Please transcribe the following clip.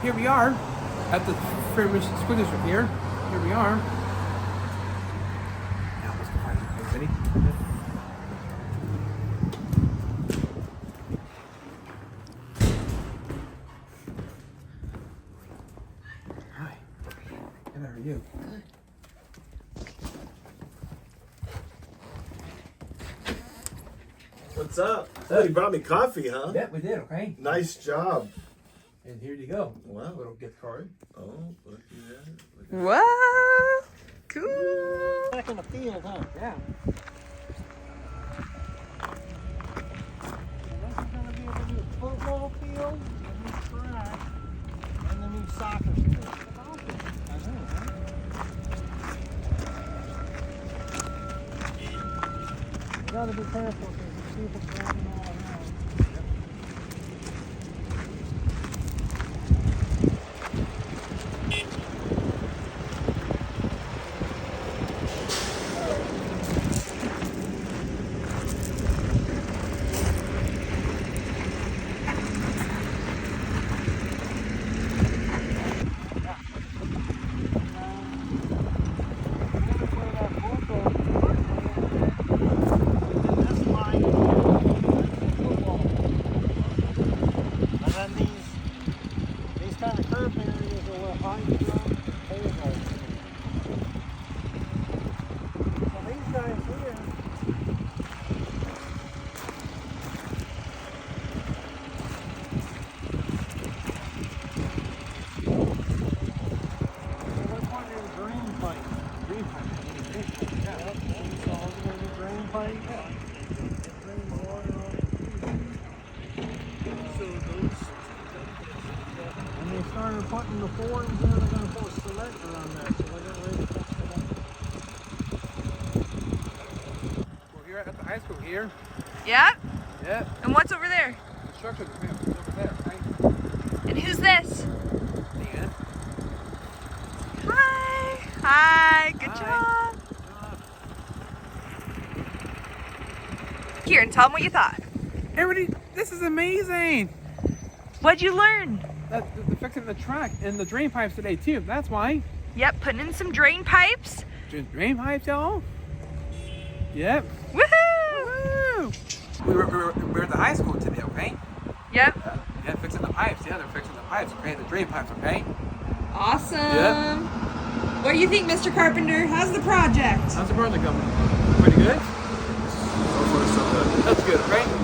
here we are at the Fairmont School District here. Here we are. Now let's go find it. Ready? Hi. And how are you? Good. What's up? Oh, you brought me coffee, huh? Yeah, we did, okay? Nice job. And here you go. Wow. Little gift card. Oh, look at that. Wow. Cool. Back in the field, huh? Yeah. This is going to be a new football field, a new track, and the new soccer field. I know, right? You got to be careful because there's people driving all around. And they started putting the forms in, they're going to put a selector on there, so they're getting ready to put it up. We're here at the high school here. Yeah? Yeah. And what's over there? Construction is over there, right? And who's this? Dan. Hi. Hi. Good Hi. job. Here, and tell them what you thought. Everybody, this is amazing. What'd you learn? They're fixing the track and the drain pipes today too. That's why. Yep, putting in some drain pipes. Drain pipes, y'all. Yep. Woohoo! Woo! We're at the high school today, okay? Yep. Yeah, fixing the pipes. Yeah, they're fixing the pipes, okay? The drain pipes, okay? Awesome. Yep. What do you think, Mr. Carpenter? How's the project? How's the project going? Pretty good? So far, so good. That's good, okay?